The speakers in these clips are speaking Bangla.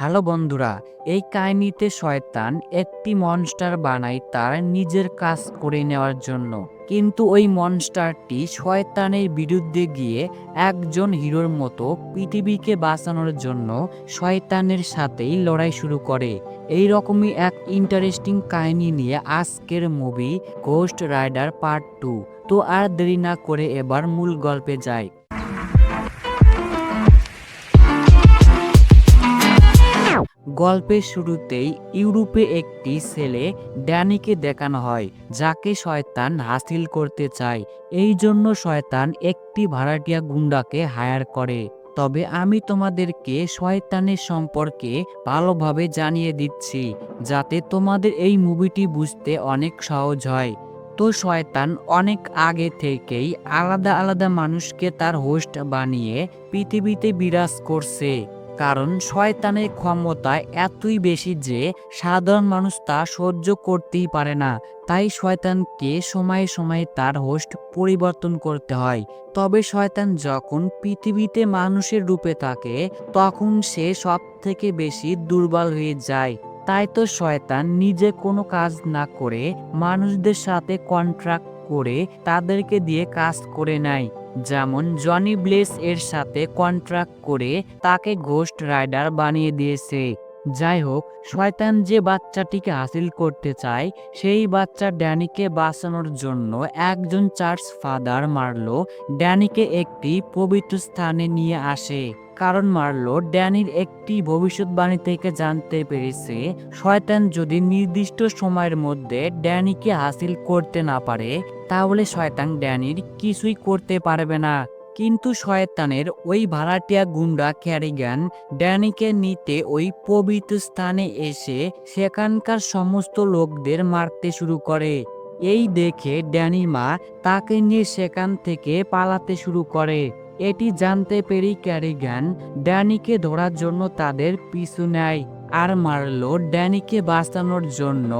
হ্যালো বন্ধুরা, এই কাহিনীতে শয়তান একটি মনস্টার বানায় তার নিজের কাজ করে নেওয়ার জন্য। কিন্তু ওই মনস্টারটি শয়তানের বিরুদ্ধে গিয়ে একজন হিরোর মতো পৃথিবীকে বাঁচানোর জন্য শয়তানের সাথেই লড়াই শুরু করে। এই রকমই এক ইন্টারেস্টিং কাহিনী নিয়ে আজকের মুভি ঘোস্ট রাইডার পার্ট 2। তো আর দেরি না করে এবার মূল গল্পে যাই। গল্পের শুরুতেই ইউরোপে একটি ছেলে ড্যানিকে দেখানো হয়, যাকে শয়তান হাসিল করতে চায়। এই জন্য শয়তান একটি ভাড়াটিয়া গুন্ডাকে হায়ার করে। তবে আমি তোমাদেরকে শয়তানের সম্পর্কে ভালোভাবে জানিয়ে দিচ্ছি, যাতে তোমাদের এই মুভিটি বুঝতে অনেক সহজ হয়। তো শয়তান অনেক আগে থেকেই আলাদা আলাদা মানুষকে তার হোস্ট বানিয়ে পৃথিবীতে বিরাজ করছে। কারণ শয়তানের ক্ষমতা এতই বেশি যে সাধারণ মানুষ তা সহ্য করতেই পারে না। তাই শয়তানকে সময়ে সময়ে তার হোস্ট পরিবর্তন করতে হয়। তবে শয়তান যখন পৃথিবীতে মানুষের রূপে থাকে, তখন সে সব থেকে বেশি দুর্বল হয়ে যায়। তাই তো শয়তান নিজে কোনো কাজ না করে মানুষদের সাথে কন্ট্রাক্ট করে তাদেরকে দিয়ে কাজ করে নেয়। যেমন জনি ব্লেস এর সাথে কন্ট্রাক্ট করে তাকে ঘোস্ট রাইডার বানিয়ে দিয়েছে। যাই হোক, শয়তান যে বাচ্চাটিকে হাসিল করতে চায়, সেই বাচ্চা ড্যানিকে বাঁচানোর জন্য একজন চার্চ ফাদার মার্লো ড্যানিকে একটি পবিত্র স্থানে নিয়ে আসে। কারণ মার্লো ড্যানির একটি ভবিষ্যৎবাণী থেকে জানতে পেরেছে, শয়তান যদি নির্দিষ্ট সময়ের মধ্যে ড্যানিকে হাসিল করতে না পারে, তাহলে শয়তান ড্যানির কিছুই করতে পারবে না। কিন্তু শয়তানের ওই ভাড়াটিয়া গুন্ডা ক্যারিগান ড্যানিকে নিতে ওই পবিত্র স্থানে এসে সেখানকার সমস্ত লোকদের মারতে শুরু করে। এই দেখে ড্যানির মা তাকে নিয়ে সেখান থেকে পালাতে শুরু করে। এটি জানতে পেরে ক্যারিগান ড্যানিকে ধরার জন্য তাদের পিছু নেয়। আর মার্লো ড্যানিকে বাঁচানোর জন্য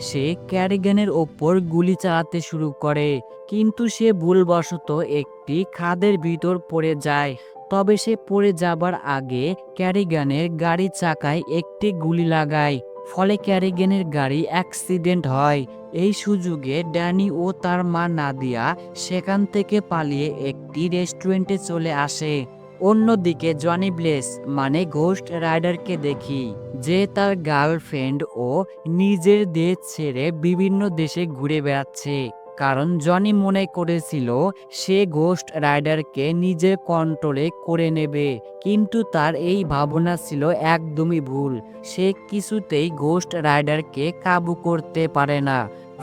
সে ক্যারিগানের ওপর গুলি চালাতে শুরু করে। কিন্তু সে ভুলবশত একটি খাদের ভিতর পড়ে যায়। তবে সে পড়ে যাবার আগে ক্যারিগানের গাড়ির চাকায় একটি গুলি লাগায়। ফলে ক্যারিগানের গাড়ি অ্যাক্সিডেন্ট হয়। এই সুযোগে ড্যানি ও তার মা নাদিয়া সেখান থেকে পালিয়ে একটি রেস্টুরেন্টে চলে আসে। অন্যদিকে জনি ব্লেস মানে ঘোস্ট রাইডারকে দেখি, যে তার গার্লফ্রেন্ড ও নিজের দেশ ছেড়ে বিভিন্ন দেশে ঘুরে বেড়াচ্ছে। কারণ জনি মনে করেছিল সে ঘোস্ট রাইডারকে নিজের কন্ট্রোলে করে নেবে। কিন্তু তার এই ভাবনা ছিল একদমই ভুল। সে কিছুতেই ঘোস্ট রাইডারকে কাবু করতে পারে না।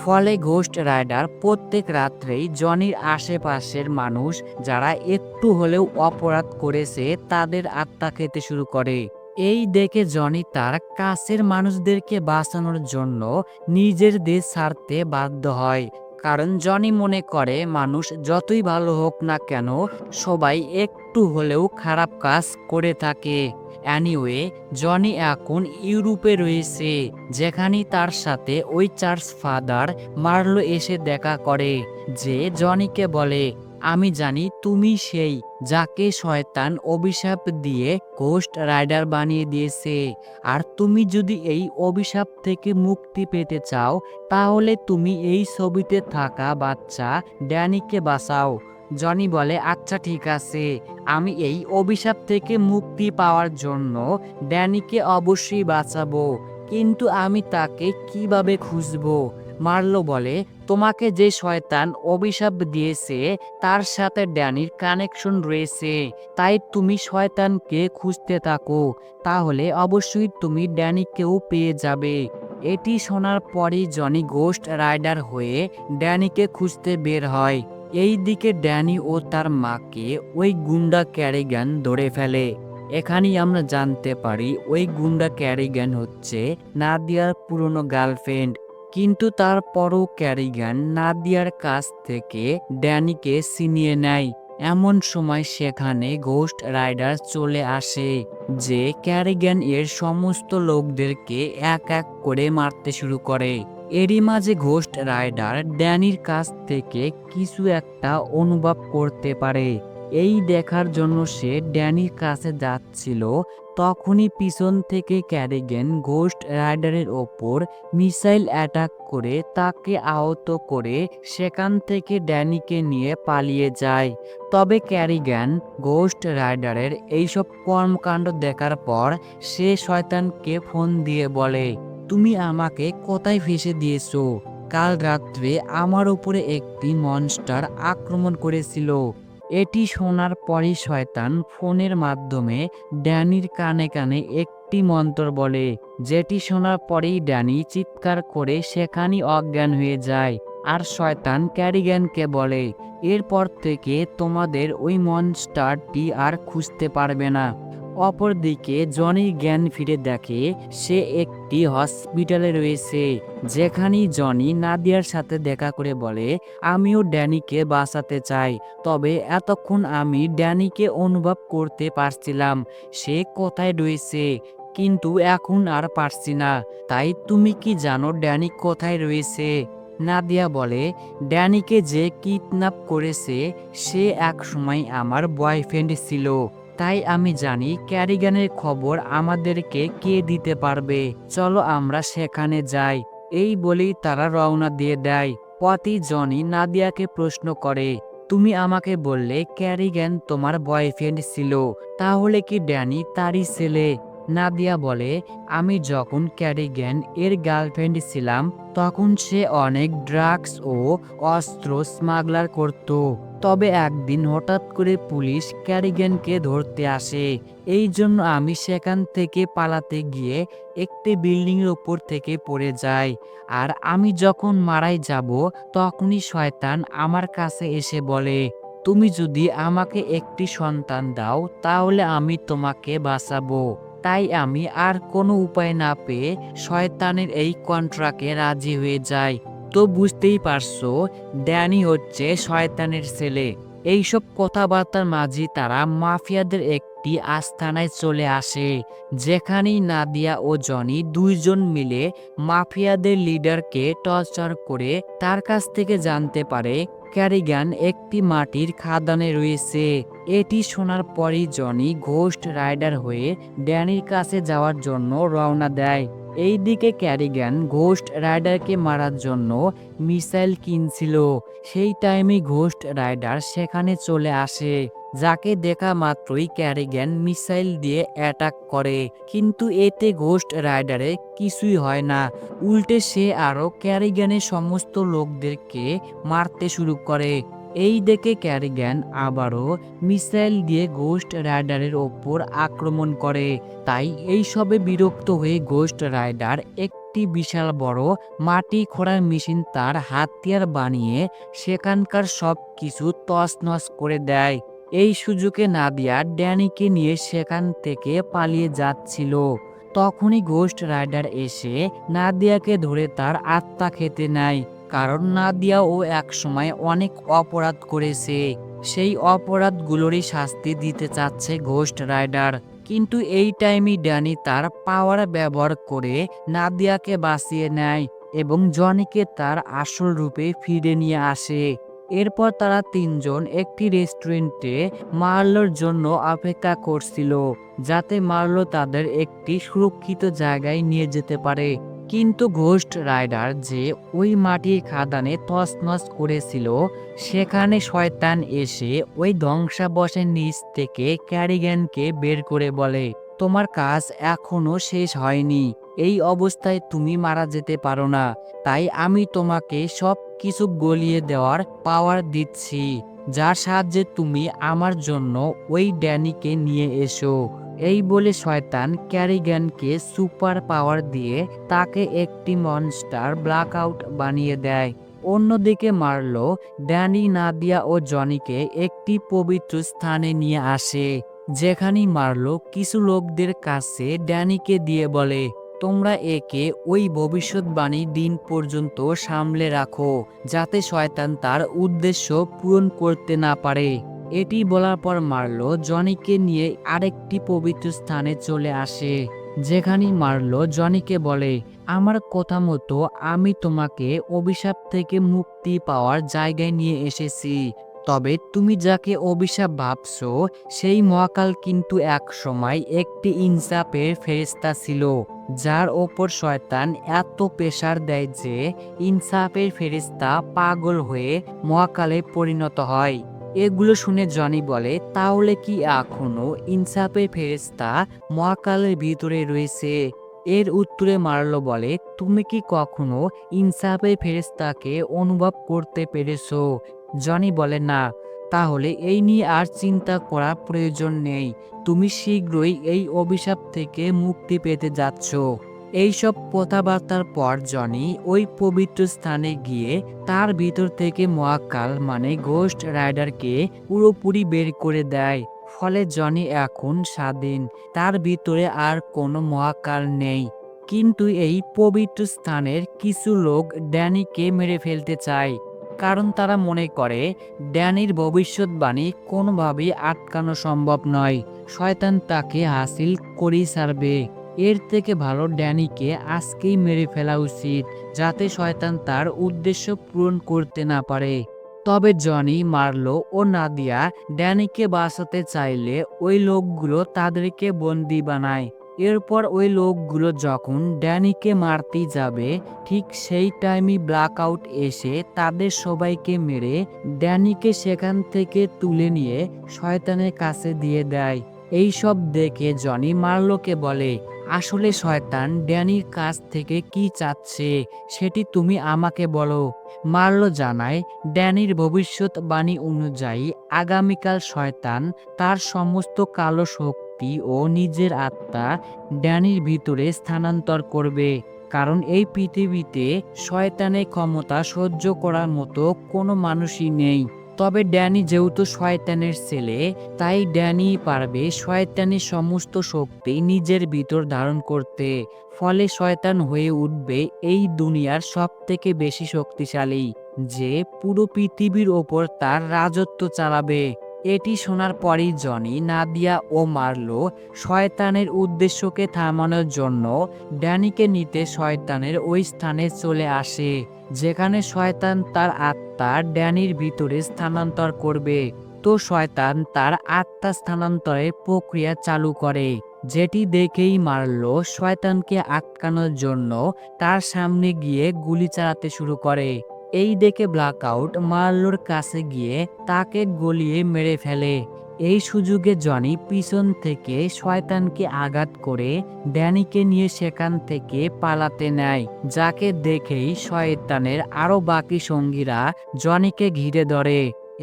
ফলে ঘোস্ট রাইডার প্রত্যেক রাত্রেই জনির আশেপাশের মানুষ যারা একটু হলেও অপরাধ করেছে তাদের আত্মা খেতে শুরু করে। এই দেখে জনি তার কাছের মানুষদেরকে বাঁচানোর জন্য নিজের দেশ ছাড়তে বাধ্য হয়। কারণ জনি মনে করে মানুষ যতই ভালো হোক না কেন, সবাই একটু হলেও খারাপ কাজ করে থাকে। অ্যানিওয়ে, জনি এখন ইউরোপে রয়েছে, যেখানে তার সাথে ওই চার্চ ফাদার মার্লো এসে দেখা করে, যে জনিকে বলে, আমি জানি তুমি সেই যাকে শয়তান অভিশাপ দিয়ে ঘোস্ট রাইডার বানিয়ে দিয়েছে। আর তুমি যদি এই অভিশাপ থেকে মুক্তি পেতে চাও, তাহলে তুমি এই ছবিতে থাকা বাচ্চা ড্যানিকে বাঁচাও। জনি বলে, আচ্ছা ঠিক আছে, আমি এই অভিশাপ থেকে মুক্তি পাওয়ার জন্য ড্যানিকে অবশ্যই বাঁচাবো। কিন্তু আমি তাকে কিভাবে খুঁজবো? মার্লো বলে, তোমাকে যে শয়তান অভিশাপ দিয়েছে তার সাথে ড্যানির কানেকশন রয়েছে। তাই তুমি শয়তানকে খুঁজতে থাকো, তাহলে অবশ্যই তুমি ড্যানিকেও পেয়ে যাবে। এটি শোনার পরই জনি ঘোস্ট রাইডার হয়ে ড্যানিকে খুঁজতে বের হয়। এই দিকে ড্যানি ও তার মাকে ওই গুন্ডা ক্যারিগান ধরে ফেলে। এখানেই আমরা জানতে পারি ওই গুন্ডা ক্যারিগান হচ্ছে নাদিয়ার পুরনো গার্লফ্রেন্ড। কিন্তু তারপরও ক্যারিগান নাদিয়ার কাছ থেকে ড্যানিকে ছিনিয়ে নেয়। এমন সময় সেখানে ঘোস্ট রাইডার চলে আসে, যে ক্যারিগান এর সমস্ত লোকদেরকে এক এক করে মারতে শুরু করে। এরই মাঝে ঘোস্ট রাইডার ড্যানির কাছ থেকে কিছু একটা অনুভব করতে পারে। এই দেখার জন্য সে ড্যানির কাছে যাচ্ছিল। তখনই পিছন থেকে ক্যারিগান ঘোস্ট রাইডারের ওপর মিসাইল অ্যাটাক করে তাকে আহত করে সেখান থেকে ড্যানিকে নিয়ে পালিয়ে যায়। তবে ক্যারিগান ঘোস্ট রাইডারের এইসব কর্মকাণ্ড দেখার পর সে শয়তানকে ফোন দিয়ে বলে, তুমি আমাকে কোথায় ফেঁসে দিয়েছো? কাল রাত্রে আমার উপরে একটি মনস্টার আক্রমণ করেছিল। এটি শোনার পরই শয়তান ফোনের মাধ্যমে ড্যানির কানে কানে একটি মন্ত্র বলে, যেটি শোনার পরেই ড্যানি চিৎকার করে সেখানেই অজ্ঞান হয়ে যায়। আর শয়তান ক্যারিগানকে বলে, এরপর থেকে তোমাদের ওই মনস্টারটি আর খুঁজতে পারবে না। অপরদিকে জনি জ্ঞান ফিরে দেখে সে একটি হসপিটালে রয়েছে, যেখানেই জনি নাদিয়ার সাথে দেখা করে বলে, আমিও ড্যানিকে বাঁচাতে চাই, তবে এতক্ষণ আমি ড্যানিকে অনুভব করতে পারছিলাম সে কোথায় রয়েছে, কিন্তু এখন আর পারছি না। তাই তুমি কি জানো ড্যানি কোথায় রয়েছে? নাদিয়া বলে, ড্যানিকে যে কিডন্যাপ করেছে সে এক সময় আমার বয়ফ্রেন্ড ছিল, তাই আমি জানি ক্যারিগানের খবর আমাদেরকে কে দিতে পারবে। চলো আমরা সেখানে যাই। এই বলেই তারা রওনা দিয়ে দেয়। পথে জনি নাদিয়াকে প্রশ্ন করে, তুমি আমাকে বললে ক্যারিগান তোমার বয়ফ্রেন্ড ছিল, তাহলে কি ড্যানি তারই ছেলে? নাদিয়া বলে, আমি যখন ক্যারিগান এর গার্লফ্রেন্ড ছিলাম তখন সে অনেক ড্রাগস ও অস্ত্র স্মাগলার করত। তবে একদিন হঠাৎ করে পুলিশ ক্যারিগানকে ধরতে আসে, এই জন্য আমি সেখান থেকে পালাতে গিয়ে একটি বিল্ডিংয়ের উপর থেকে পড়ে যাই। আর আমি যখন মারাই যাব তখনই শয়তান আমার কাছে এসে বলে, তুমি যদি আমাকে একটি সন্তান দাও তাহলে আমি তোমাকে বাঁচাবো। তাই আমি আর কোনো উপায় না পেয়ে শয়তানের এই কন্ট্রাক্টে রাজি হয়ে যাই। তো বুঝতেই পারছো ড্যানি হচ্ছে শয়তানের ছেলে। এইসব কথাবার্তার মাঝে তারা মাফিয়াদের একটি আস্তানায় চলে আসে, যেখানেই নাদিয়া ও জনি দুইজন মিলে মাফিয়াদের লিডারকে টর্চার করে তার কাছ থেকে জানতে পারে ক্যারিগান একটি মাটির খাদানে রয়েছে। এটি শোনার পরই জনি ঘোস্ট রাইডার হয়ে ড্যানির কাছে যাওয়ার জন্য রওনা দেয়। এইদিকে ক্যারিগান ঘোস্ট রাইডারকে মারার জন্য মিসাইল কিনছিল। সেই টাইমে ঘোস্ট রাইডার সেখানে চলে আসে, যাকে দেখা মাত্রই ক্যারিগান মিসাইল দিয়ে অ্যাটাক করে, কিন্তু এতে ঘোস্ট রাইডারে কিছুই হয় না। উল্টে সে আরো ক্যারিগানের সমস্ত লোকদেরকে মারতে শুরু করে। এই দেখে ক্যারিগান আবারও মিসাইল দিয়ে ঘোস্ট রাইডারের ওপর আক্রমণ করে। তাই এই সবে বিরক্ত হয়ে ঘোস্ট রাইডার একটি বিশাল বড় মাটি খোঁড়ার মেশিন তার হাতিয়ার বানিয়ে সেখানকার সব কিছু তছনছ করে দেয়। এই সুযোগে নাদিয়া ড্যানিকে নিয়ে সেখান থেকে পালিয়ে যাচ্ছিল। তখনই ঘোস্ট রাইডার এসে নাদিয়াকে ধরে তার আত্মা খেতে নেয়, কারণ নাদিয়াও একসময় অনেক অপরাধ করেছে। সেই অপরাধগুলোরই শাস্তি দিতে চাচ্ছে ঘোস্ট রাইডার। কিন্তু এই টাইমে ড্যানি তার পাওয়ার ব্যবহার করে নাদিয়াকে বাঁচিয়ে নেয় এবং জনিকে তার আসল রূপে ফিরে নিয়ে আসে। এরপর তারা তিনজন একটি রেস্টুরেন্টে মার্লোর জন্য অপেক্ষা করছিল, যাতে মার্লো তাদের একটি সুরক্ষিত জায়গায় নিয়ে যেতে পারে। কিন্তু ঘোস্ট রাইডার যে ওই মাটির খাদানে তছনছ করেছিল, সেখানে শয়তান এসে ওই ধ্বংসাবশের নিচ থেকে ক্যারিগানকে বের করে বলে, তোমার কাজ এখনো শেষ হয়নি, এই অবস্থায় তুমি মারা যেতে পারো না, তাই আমি তোমাকে সব কিছু গলিয়ে দেওয়ার পাওয়ার দিচ্ছি, যার সাহায্যে তুমি আমার জন্য ওই ড্যানিকে নিয়ে এসো। এই বলে শয়তান ক্যারিগানকে সুপার পাওয়ার দিয়ে তাকে একটি মনস্টার ব্ল্যাকআউট বানিয়ে দেয়। অন্যদিকে মার্লো ড্যানি, নাদিয়া ও জনিকে একটি পবিত্র স্থানে নিয়ে আসে, যেখানে মার্লো কিছু লোকদের কাছে ড্যানিকে দিয়ে বলে, তোমরা একে ওই ভবিষ্যৎবাণী দিন পর্যন্ত সামলে রাখো, যাতে শয়তান তার উদ্দেশ্য পূরণ করতে না পারে। এটি বলার পর মার্লো জনিকে নিয়ে আরেকটি পবিত্র স্থানে চলে আসে, যেখানে মার্লো জনিকে বলে, আমার কথা মতো আমি তোমাকে অভিশাপ থেকে মুক্তি পাওয়ার জায়গায় নিয়ে এসেছি, তবে তুমি যাকে অভিশাপ ভাবছো সেই মহাকাল কিন্তু এক সময় একটি ইনসাফের ফেরেশতা ছিল, যার ওপর শয়তান এত প্রেসার দেয় যে ইনসাফের ফেরেশতা পাগল হয়ে মহাকালে পরিণত হয়। এগুলো শুনে জনি বলে, তাহলে কি এখনো ইনসাফের ফেরেশতা মহাকালের ভিতরে রয়েছে? এর উত্তরে মার্লো বলে, তুমি কি কখনো ইনসাফের ফেরেশতাকে অনুভব করতে পেরেছো? জনি বলে, না। তাহলে এই নিয়ে আর চিন্তা করার প্রয়োজন নেই, তুমি শীঘ্রই এই অভিশাপ থেকে মুক্তি পেতে যাচ্ছ। এইসব কথাবার্তার পর জনি ওই পবিত্র স্থানে গিয়ে তার ভিতর থেকে মহাকাল মানে ঘোস্ট রাইডারকে পুরোপুরি বের করে দেয়। ফলে জনি এখন স্বাধীন, তার ভিতরে আর কোনো মহাকাল নেই। কিন্তু এই পবিত্র স্থানের কিছু লোক ড্যানিকে মেরে ফেলতে চায়, কারণ তারা মনে করে ড্যানির ভবিষ্যৎবাণী কোনোভাবেই আটকানো সম্ভব নয়, শয়তান তাকে হাসিল করেই ছাড়বে। এর থেকে ভালো ড্যানিকে আজকেই মেরে ফেলা উচিত, যাতে শয়তান তার উদ্দেশ্য পূরণ করতে না পারে। তবে জনি, মার্লো ও নাদিয়া ড্যানিকে বাঁচাতে চাইলে ওই লোকগুলো তাদেরকে বন্দি বানায়। এরপর ওই লোকগুলো যখন ড্যানিকে মারতে যাবে, ঠিক সেই টাইমই ব্ল্যাকআউট এসে তাদের সবাইকে মেরে ড্যানিকে সেখান থেকে তুলে নিয়ে শয়তানের কাছে দিয়ে দেয়। এই সব দেখে জনি মার্লোকে বলে, আসলে শয়তান ড্যানির কাছ থেকে কি চাচ্ছে সেটি তুমি আমাকে বলো। মার্লো জানায়, ড্যানির ভবিষ্যৎবাণী অনুযায়ী আগামীকাল শয়তান তার সমস্ত কালো শক্তি ও নিজের আত্মা ড্যানির ভিতরে স্থানান্তর করবে, কারণ এই পৃথিবীতে শয়তানের ক্ষমতা সহ্য করার মতো কোনো মানুষই নেই। তবে ড্যানি যেহেতু শয়তানের ছেলে, তাই ড্যানি পারবে শয়তানের সমস্ত শক্তি নিজের ভিতর ধারণ করতে। ফলে শয়তান হয়ে উঠবে এই দুনিয়ার সব থেকে বেশি শক্তিশালী, যে পুরো পৃথিবীর ওপর তার রাজত্ব চালাবে। এটি শোনার পরই জনি, নাদিয়া ও মার্লো শয়তানের উদ্দেশ্যকে থামানোর জন্য ড্যানিকে নিতে শয়তানের ওই স্থানে চলে আসে, যেখানে শয়তান তার আত্মা ড্যানির ভিতরে স্থানান্তর করবে। তো শয়তান তার আত্মা স্থানান্তরের প্রক্রিয়া চালু করে, যেটি দেখেই মার্লো শয়তানকে আটকানোর জন্য তার সামনে গিয়ে গুলি চালাতে শুরু করে। এই দেখে ব্ল্যাকআউট মার্লোর কাছে গিয়ে তাকে গলিয়ে মেরে ফেলে। এই সুযোগে জনি পিছন থেকে শয়তানকে আঘাত করে ড্যানিকে নিয়ে সেখান থেকে পালাতে নেয়, যাকে দেখেই শয়তানের আরো বাকি সঙ্গীরা জনিকে ঘিরে ধরে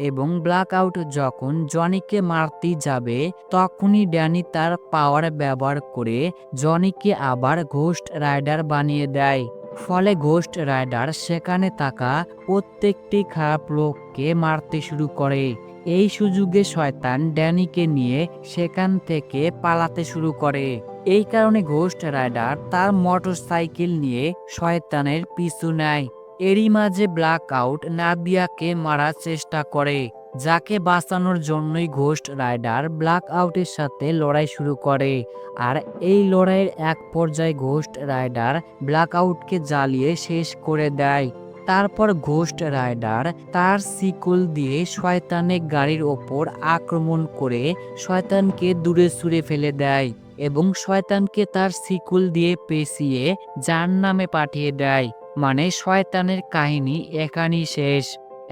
এবং ব্ল্যাকআউট যখন জনিকে মারতে যাবে, তখনই ড্যানি তার পাওয়ার ব্যবহার করে জনিকে আবার ঘোস্ট রাইডার বানিয়ে দেয়। ফলে ঘোস্ট রাইডার সেখানে থাকা প্রত্যেকটি খারাপ লোককে মারতে শুরু করে। এই সুযোগে শয়তান ড্যানিকে নিয়ে সেখান থেকে পালাতে শুরু করে। এই কারণে ঘোস্ট রাইডার তার মোটরসাইকেল নিয়ে শয়তানের পিছু নেয়। এরই মাঝে ব্ল্যাকআউট নাদিয়াকে মারার চেষ্টা করে, যাকে বাঁচানোর জন্যই ঘোস্ট রাইডার ব্ল্যাকআউটের সাথে লড়াই শুরু করে। আর এই লড়াইয়ের এক পর্যায়ে ঘোস্ট রাইডার ব্ল্যাকআউটকে জ্বালিয়ে শেষ করে দেয়। তারপর ঘোস্ট রাইডার তার শিকল দিয়ে শয়তানের গাড়ির ওপর আক্রমণ করে শয়তানকে দূরে ছুঁড়ে ফেলে দেয় এবং শয়তানকে তার শিকল দিয়ে পেঁচিয়ে জাহান্নামে পাঠিয়ে দেয়। মানে শয়তানের কাহিনী এখানেই শেষ।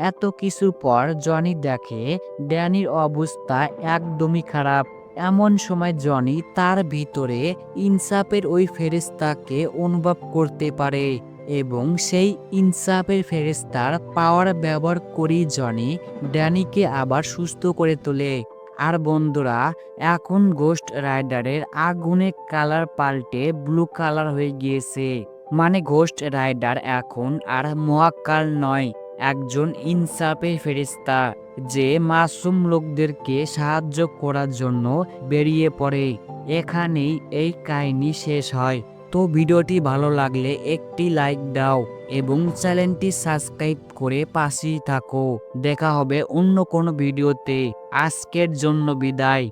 এত কিছুর পর জনি দেখে ড্যানির অবস্থা একদমই খারাপ। এমন সময় জনি তার ভিতরে ইনসাফের ওই ফেরেশতাকে অনুভব করতে পারে এবং সেই ইনসাফের ফেরেশতার পাওয়ার ব্যবহার করেই জনি ড্যানিকে আবার সুস্থ করে তোলে। আর বন্ধুরা, এখন ঘোস্ট রাইডারের আগুনের কালার পাল্টে ব্লু কালার হয়ে গিয়েছে। মানে ঘোস্ট রাইডার এখন আর মহাকাল নয়, একজন ইনসাফের ফেরেশতা, যে মাসুম লোকদেরকে সাহায্য করার জন্য বেরিয়ে পড়ে। এখানেই এই কাহিনী শেষ হয়। তো ভিডিওটি ভালো লাগলে একটি লাইক দাও এবং চ্যানেলটি সাবস্ক্রাইব করে পাশেই থাকো। দেখা হবে অন্য কোনো ভিডিওতে। আজকের জন্য বিদায়।